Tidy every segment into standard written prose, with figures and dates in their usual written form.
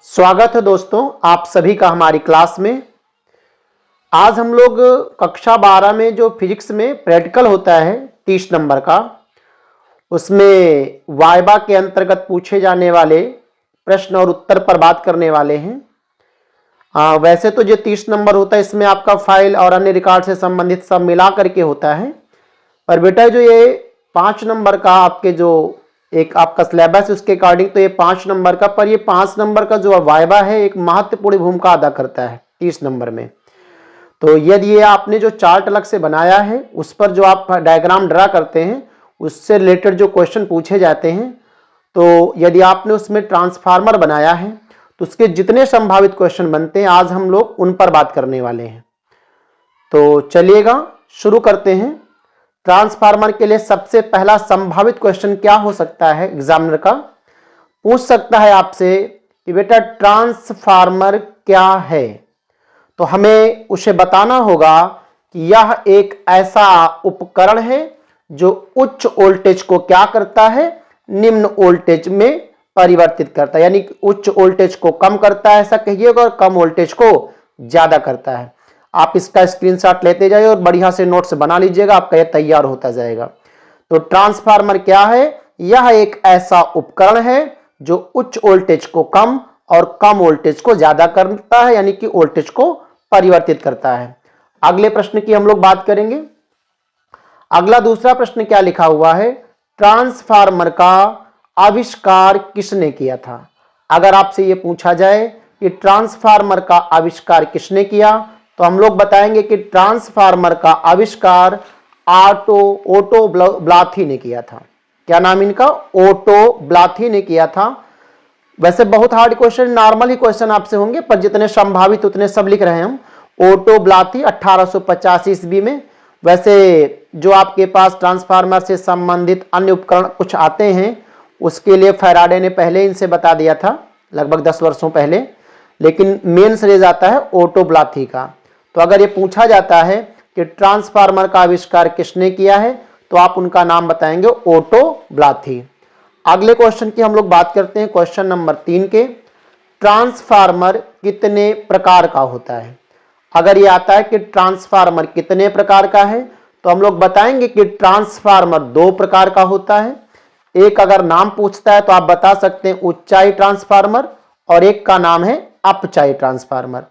स्वागत है दोस्तों आप सभी का हमारी क्लास में। आज हम लोग कक्षा 12 में जो फिजिक्स में प्रैक्टिकल होता है 30 नंबर का, उसमें वाइवा के अंतर्गत पूछे जाने वाले प्रश्न और उत्तर पर बात करने वाले हैं। वैसे तो जो 30 नंबर होता है इसमें आपका फाइल और अन्य रिकॉर्ड से संबंधित सब मिला करके होता है, पर बेटा जो ये 5 नंबर का आपके जो एक आपका सिलेबस उसके अकॉर्डिंग तो ये 5 नंबर का, पर ये 5 नंबर का जो वाइवा है एक महत्वपूर्ण भूमिका अदा करता है 30 नंबर में। तो यदि ये आपने जो चार्ट अलग से बनाया है उस पर जो आप डायग्राम ड्रा करते हैं उससे रिलेटेड जो क्वेश्चन पूछे जाते हैं, तो यदि आपने उसमें ट्रांसफार्मर बनाया है तो उसके जितने संभावित क्वेश्चन बनते हैं आज हम लोग उन पर बात करने वाले हैं। तो चलिएगा शुरू करते हैं। ट्रांसफार्मर के लिए सबसे पहला संभावित क्वेश्चन क्या हो सकता है, एग्जामिनर का पूछ सकता है आपसे कि बेटा ट्रांसफार्मर क्या है, तो हमें उसे बताना होगा कि यह एक ऐसा उपकरण है जो उच्च वोल्टेज को क्या करता है, निम्न वोल्टेज में परिवर्तित करता है, यानी उच्च वोल्टेज को कम करता है ऐसा कहिएगा और कम वोल्टेज को ज्यादा करता है। आप इसका स्क्रीनशॉट लेते जाइए और बढ़िया से नोट्स बना लीजिएगा, आपका यह तैयार होता जाएगा। तो ट्रांसफार्मर क्या है, यह एक ऐसा उपकरण है जो उच्च वोल्टेज को कम और कम वोल्टेज को ज्यादा करता है, यानी कि वोल्टेज को परिवर्तित करता है। अगले प्रश्न की हम लोग बात करेंगे। अगला दूसरा प्रश्न क्या लिखा हुआ है, ट्रांसफार्मर का आविष्कार किसने किया था। अगर आपसे यह पूछा जाए कि ट्रांसफार्मर का आविष्कार किसने किया तो हम लोग बताएंगे कि ट्रांसफार्मर का आविष्कार ओटो ब्लाथी ने किया था। क्या नाम इनका, ओटो ब्लाथी ने किया था। वैसे बहुत हार्ड क्वेश्चन, नॉर्मल ही क्वेश्चन आपसे होंगे, पर जितने संभावित उतने सब लिख रहे हैं हम। ओटो ब्लाथी 1885 ईस्वी में। वैसे जो आपके पास ट्रांसफार्मर से संबंधित अन्य उपकरण कुछ आते हैं उसके लिए फैराडे ने पहले इनसे बता दिया था, लगभग 10 वर्षों पहले, लेकिन मेन सीरीज आता है ओटो ब्लाथी का। तो अगर ये पूछा जाता है कि ट्रांसफार्मर का आविष्कार किसने किया है तो आप उनका नाम बताएंगे ओटो ब्लाथी। अगले क्वेश्चन की हम लोग बात करते हैं, क्वेश्चन नंबर 3 के। ट्रांसफार्मर कितने प्रकार का होता है। अगर ये आता है कि ट्रांसफार्मर कितने प्रकार का है तो हम लोग बताएंगे कि ट्रांसफार्मर 2 प्रकार का होता है। एक अगर नाम पूछता है तो आप बता सकते हैं ऊंचाई ट्रांसफार्मर, और एक का नाम है अपचाई ट्रांसफार्मर।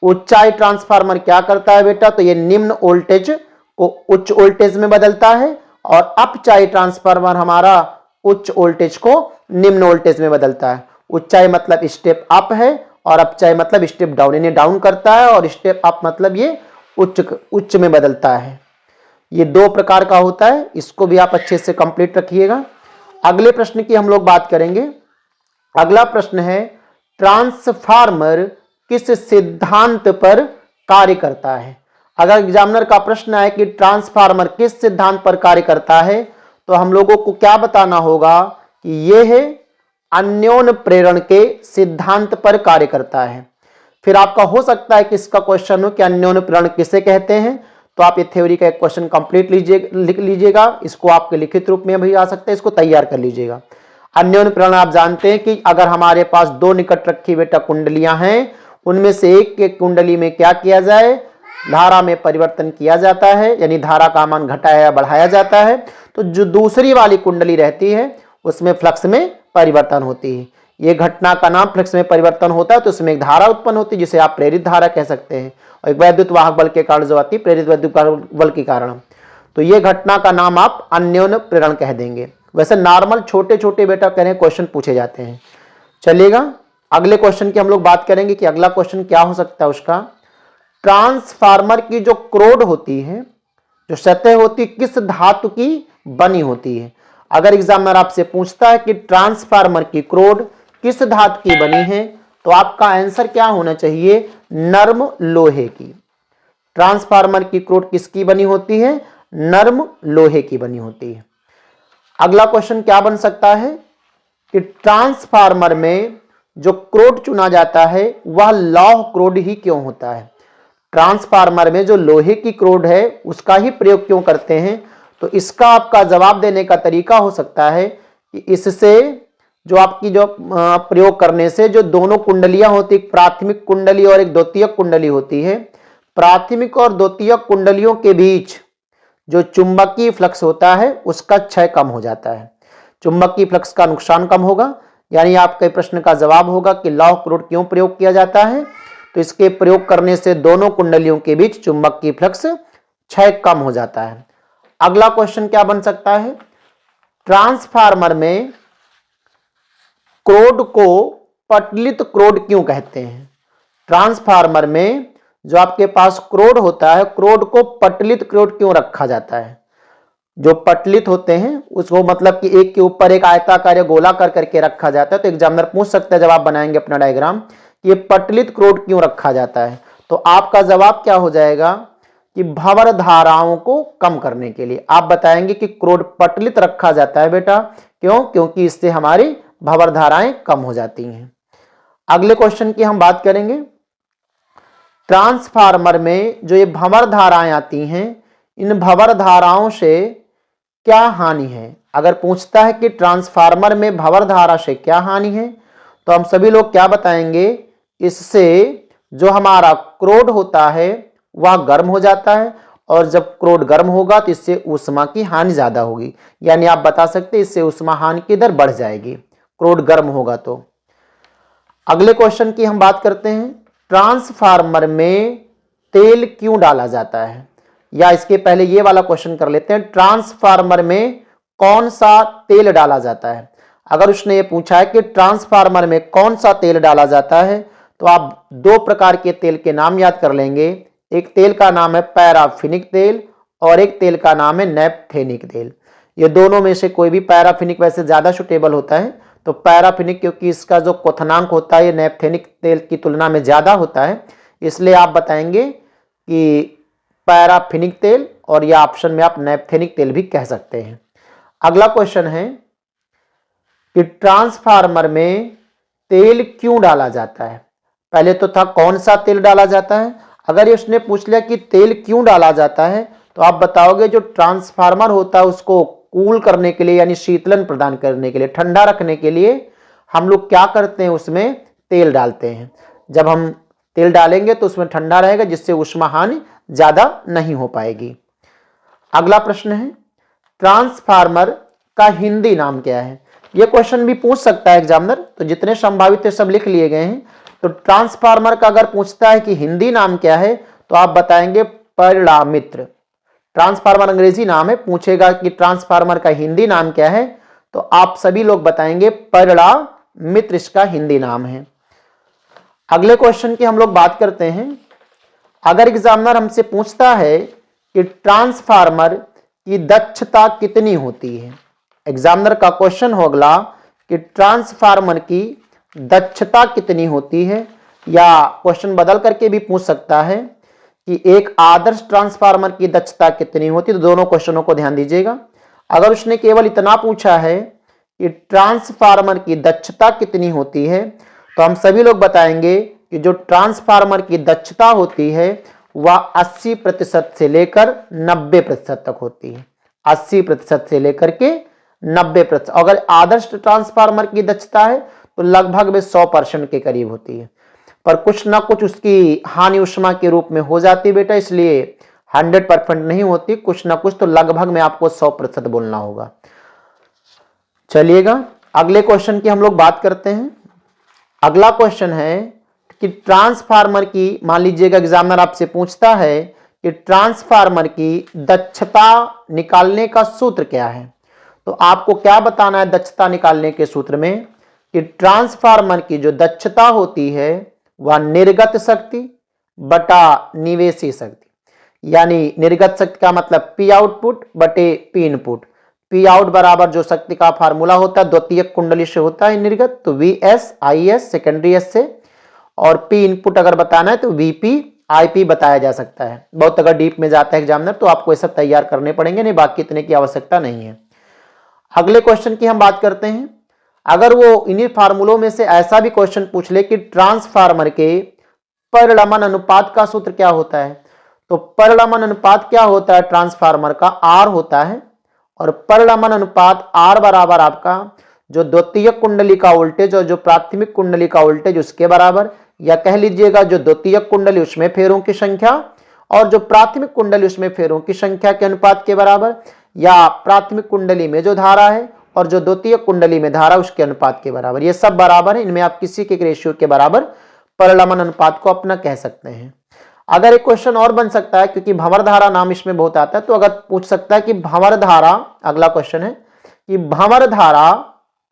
ऊंचाई ट्रांसफार्मर क्या करता है बेटा, तो ये निम्न वोल्टेज को उच्च वोल्टेज में बदलता है, और अपचाई ट्रांसफार्मर हमारा उच्च वोल्टेज को निम्न वोल्टेज में बदलता है। ऊंचाई मतलब स्टेप अप है और अपचाई मतलब स्टेप डाउन, इन्हें डाउन करता है, और स्टेप अप मतलब ये उच्च में बदलता है। ये 2 प्रकार का होता है, इसको भी आप अच्छे से कंप्लीट रखिएगा। अगले प्रश्न की हम लोग बात करेंगे। अगला प्रश्न है, ट्रांसफार्मर किस सिद्धांत पर कार्य करता है। अगर एग्जामिनर का प्रश्न है कि ट्रांसफार्मर किस सिद्धांत पर कार्य करता है तो हम लोगों को क्या बताना होगा कि यह है अन्योन्य प्रेरण के सिद्धांत पर कार्य करता है। फिर आपका हो सकता है कि इसका क्वेश्चन हो कि अन्योन्य प्रेरण किसे कहते हैं, तो आप ये थ्योरी का एक क्वेश्चन कंप्लीट लिख लीजिएगा। इसको आपके लिखित रूप में भी आ सकता है, इसको तैयार कर लीजिएगा। अन्योन्य प्रेरण आप जानते हैं कि अगर हमारे पास 2 निकट रखी बेटा कुंडलियां हैं, उनमें से एक के कुंडली में क्या किया जाए, धारा में परिवर्तन किया जाता है, यानी धारा का मान घटाया या बढ़ाया जाता है। तो जो दूसरी वाली कुंडली रहती है उसमें फ्लक्स में परिवर्तन होती है। ये घटना का नाम फ्लक्स में परिवर्तन होता है, तो उसमें एक धारा उत्पन्न होती है जिसे आप प्रेरित धारा कह सकते हैं, और एक वैद्युत वाहक बल के कारण जो आती है प्रेरित वैद्युत बल के कारण। तो ये घटना का नाम आप अन्योन्य प्रेरण कह देंगे। वैसे नॉर्मल छोटे छोटे बेटा कह रहे हैं क्वेश्चन पूछे जाते हैं। चलिएगा अगले क्वेश्चन की हम लोग बात करेंगे कि अगला क्वेश्चन क्या हो सकता है उसका। ट्रांसफार्मर की जो क्रोड होती है, जो सतह होती है, किस धातु की बनी होती है। अगर एग्जामिनर आपसे पूछता है कि ट्रांसफार्मर की क्रोड किस धातु की बनी है तो आपका आंसर क्या होना चाहिए, नर्म लोहे की। ट्रांसफार्मर की क्रोड किसकी बनी होती है, नर्म लोहे की बनी होती है। अगला क्वेश्चन क्या बन सकता है कि ट्रांसफार्मर में जो क्रोड चुना जाता है वह लौह क्रोड ही क्यों होता है। ट्रांसफार्मर में जो लोहे की क्रोड है उसका ही प्रयोग क्यों करते हैं, तो इसका आपका जवाब देने का तरीका हो सकता है कि इससे जो आपकी जो प्रयोग करने से जो दोनों कुंडलियां होती, एक प्राथमिक कुंडली और एक द्वितीयक कुंडली होती है, प्राथमिक और द्वितीयक कुंडलियों के बीच जो चुंबकीय फ्लक्स होता है उसका क्षय कम हो जाता है, चुंबकीय फ्लक्स का नुकसान कम होगा। यानी आपके प्रश्न का जवाब होगा कि लॉ ऑफ कूलॉम क्यों प्रयोग किया जाता है, तो इसके प्रयोग करने से दोनों कुंडलियों के बीच चुंबकीय फ्लक्स क्षय कम हो जाता है। अगला क्वेश्चन क्या बन सकता है, ट्रांसफार्मर में क्रोड को पटलित क्रोड क्यों कहते हैं। ट्रांसफार्मर में जो आपके पास क्रोड होता है, क्रोड को पटलित क्रोड क्यों रखा जाता है। जो पटलित होते हैं उसको मतलब कि एक के ऊपर एक आयताकार या गोलाकार करके रखा जाता है। तो एग्जामिनर पूछ सकता है जब आप बनाएंगे अपना डायग्राम कि ये पटलित क्रोड क्यों रखा जाता है, तो आपका जवाब क्या हो जाएगा कि भंवर धाराओं को कम करने के लिए। आप बताएंगे कि क्रोड पटलित रखा जाता है बेटा, क्यों, क्योंकि इससे हमारी भंवर धाराएं कम हो जाती हैं। अगले क्वेश्चन की हम बात करेंगे, ट्रांसफार्मर में जो ये भंवर धाराएं आती हैं, इन भंवर धाराओं से क्या हानि है। अगर पूछता है कि ट्रांसफार्मर में भंवर धारा से क्या हानि है, तो हम सभी लोग क्या बताएंगे, इससे जो हमारा क्रोड होता है वह गर्म हो जाता है, और जब क्रोड गर्म होगा तो इससे ऊष्मा की हानि ज्यादा होगी। यानी आप बता सकते हैं इससे ऊष्मा हानि की दर बढ़ जाएगी, क्रोड गर्म होगा तो। अगले क्वेश्चन की हम बात करते हैं, ट्रांसफार्मर में तेल क्यों डाला जाता है, या इसके पहले ये वाला क्वेश्चन कर लेते हैं, ट्रांसफार्मर में कौन सा तेल डाला जाता है। अगर उसने ये पूछा है कि ट्रांसफार्मर में कौन सा तेल डाला जाता है, तो आप दो प्रकार के तेल के नाम याद कर लेंगे। एक तेल का नाम है पैराफिनिक तेल और एक तेल का नाम है नैपथेनिक तेल। ये दोनों में से कोई भी, पैराफिनिक वैसे ज्यादा सुटेबल होता है, तो पैराफिनिक क्योंकि इसका जो क्वथनांक होता है ये नैपथेनिक तेल की तुलना में ज्यादा होता है, इसलिए आप बताएंगे कि पैराफिनिक तेल, और या ऑप्शन में आप नैपथेनिक तेल भी कह सकते हैं। अगला क्वेश्चन है कि ट्रांसफार्मर में तेल क्यों डाला जाता है। पहले तो था कौन सा तेल डाला जाता है, अगर उसने पूछ लिया कि तेल क्यों डाला जाता है, तो आप बताओगे जो ट्रांसफार्मर होता है उसको कूल करने के लिए, यानी शीतलन प्रदान करने के लिए, ठंडा रखने के लिए हम लोग क्या करते हैं, उसमें तेल डालते हैं। जब हम तेल डालेंगे तो उसमें ठंडा रहेगा, जिससे ऊष्मा हानि ज्यादा नहीं हो पाएगी। अगला प्रश्न है, ट्रांसफार्मर का हिंदी नाम क्या है। यह क्वेश्चन भी पूछ सकता है एग्जामिनर, तो जितने संभावित थे सब लिख लिए गए हैं। तो ट्रांसफार्मर का अगर पूछता है कि हिंदी नाम क्या है, तो आप बताएंगे परिणामित्र। ट्रांसफार्मर अंग्रेजी नाम है, पूछेगा कि ट्रांसफार्मर का हिंदी नाम क्या है, तो आप सभी लोग बताएंगे परिणामित्र इसका हिंदी नाम है। अगले क्वेश्चन की हम लोग बात करते हैं, अगर एग्जामिनर हमसे पूछता है कि ट्रांसफार्मर की दक्षता कितनी होती है। एग्जामिनर का क्वेश्चन होगा कि ट्रांसफार्मर की दक्षता कितनी होती है, या क्वेश्चन बदल करके भी पूछ सकता है कि एक आदर्श ट्रांसफार्मर की दक्षता कितनी होती है। तो दोनों क्वेश्चनों को ध्यान दीजिएगा। अगर उसने केवल इतना पूछा है कि ट्रांसफार्मर की दक्षता कितनी होती है, तो हम सभी लोग बताएंगे कि जो ट्रांसफार्मर की दक्षता होती है वह 80% से लेकर 90% तक होती है। 80% से लेकर के 90%। अगर आदर्श ट्रांसफार्मर की दक्षता है तो लगभग में 100% के करीब होती है, पर कुछ ना कुछ उसकी हानि ऊष्मा के रूप में हो जाती है बेटा, इसलिए 100% नहीं होती, कुछ ना कुछ तो लगभग में आपको 100% बोलना होगा। चलिएगा अगले क्वेश्चन की हम लोग बात करते हैं। अगला क्वेश्चन है कि ट्रांसफार्मर की, मान लीजिएगा एग्जामिनर आपसे पूछता है कि ट्रांसफार्मर की दक्षता निकालने का सूत्र क्या है, तो आपको क्या बताना है दक्षता निकालने के सूत्र में कि ट्रांसफार्मर की जो दक्षता होती है वह निर्गत शक्ति बटा निवेशी शक्ति, यानी निर्गत शक्ति का मतलब पी आउटपुट बटे पी इनपुट। पी आउट बराबर जो शक्ति का फार्मूला होता है द्वितीय कुंडली से होता है निर्गत, तो V S I S secondary S से, और पी इनपुट अगर बताना है तो वीपी आईपी बताया जा सकता है। बहुत अगर डीप में जाता है एग्जामिनर तो आपको ये सब तैयार करने पड़ेंगे, नहीं बाकी इतने की आवश्यकता नहीं है। अगले क्वेश्चन की हम बात करते हैं, अगर वो इन्हीं फार्मूलों में से ऐसा भी क्वेश्चन पूछ ले कि ट्रांसफार्मर के परिणमन अनुपात का सूत्र क्या होता है, तो परिणमन अनुपात क्या होता है ट्रांसफार्मर का, आर होता है, और परिणमन अनुपात आर बराबर आपका जो द्वितीयक कुंडली का वोल्टेज और जो प्राथमिक कुंडली का वोल्टेज उसके बराबर, या कह लीजिएगा जो द्वितीयक कुंडली उसमें फेरों की संख्या और जो प्राथमिक कुंडली उसमें फेरों की संख्या के अनुपात के बराबर, या प्राथमिक कुंडली में जो धारा है और जो द्वितीयक कुंडली में धारा उसके अनुपात के बराबर, ये सब बराबर है। इनमें आप किसी के रेशियो के बराबर परिलमन अनुपात को अपना कह सकते हैं। अगर एक क्वेश्चन और बन सकता है, क्योंकि भंवर धारा नाम इसमें बहुत आता है, तो अगर पूछ सकता है कि भंवर धारा, अगला क्वेश्चन है कि भंवर धारा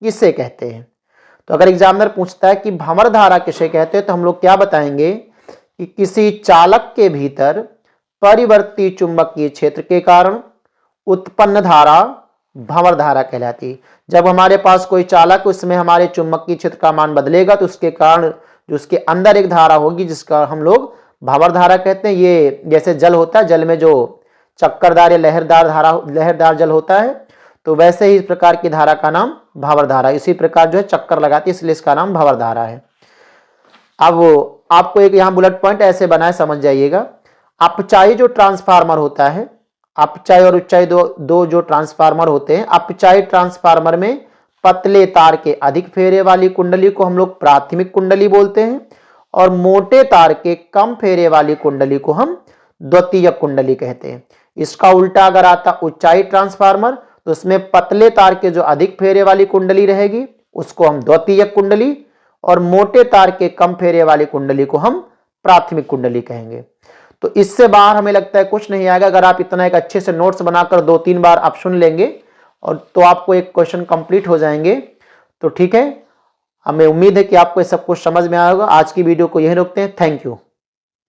किसे कहते हैं। तो अगर एग्जामिनर पूछता है कि भंवर धारा किसे कहते हैं, तो हम लोग क्या बताएंगे कि किसी चालक के भीतर परिवर्ती चुंबकीय क्षेत्र के कारण उत्पन्न धारा भंवर धारा कहलाती है। जब हमारे पास कोई चालक, उसमें हमारे चुंबकीय क्षेत्र का मान बदलेगा, तो उसके कारण जो उसके अंदर एक धारा होगी जिसका हम लोग भंवर धारा कहते हैं। ये जैसे जल होता है, जल में जो चक्करदार या लहरदार जल होता है, तो वैसे ही इस प्रकार की धारा का नाम भंवर धारा, इसी प्रकार जो है चक्कर लगाती है, इसलिए इसका नाम भंवर धारा है। अब आपको एक यहाँ बुलेट पॉइंट ऐसे बनाए, समझ जाइएगा। अपचायी जो ट्रांसफार्मर होता है, अपचायी और उच्चाई दो जो ट्रांसफार्मर होते हैं, अपचायी ट्रांसफार्मर में पतले तार के अधिक फेरे वाली कुंडली को हम लोग प्राथमिक कुंडली बोलते हैं, और मोटे तार के कम फेरे वाली कुंडली को हम द्वितीयक कुंडली कहते हैं। इसका उल्टा अगर आता उच्चाई ट्रांसफार्मर, तो उसमें पतले तार के जो अधिक फेरे वाली कुंडली रहेगी उसको हम द्वितीयक कुंडली, और मोटे तार के कम फेरे वाली कुंडली को हम प्राथमिक कुंडली कहेंगे। तो इससे बाहर हमें लगता है कुछ नहीं आएगा। अगर आप इतना एक अच्छे से नोट्स बनाकर 2-3 बार आप सुन लेंगे और तो आपको एक क्वेश्चन कंप्लीट हो जाएंगे। तो ठीक है, हमें उम्मीद है कि आपको ये सब कुछ समझ में आएगा। आज की वीडियो को यहीं रोकते हैं। Thank you.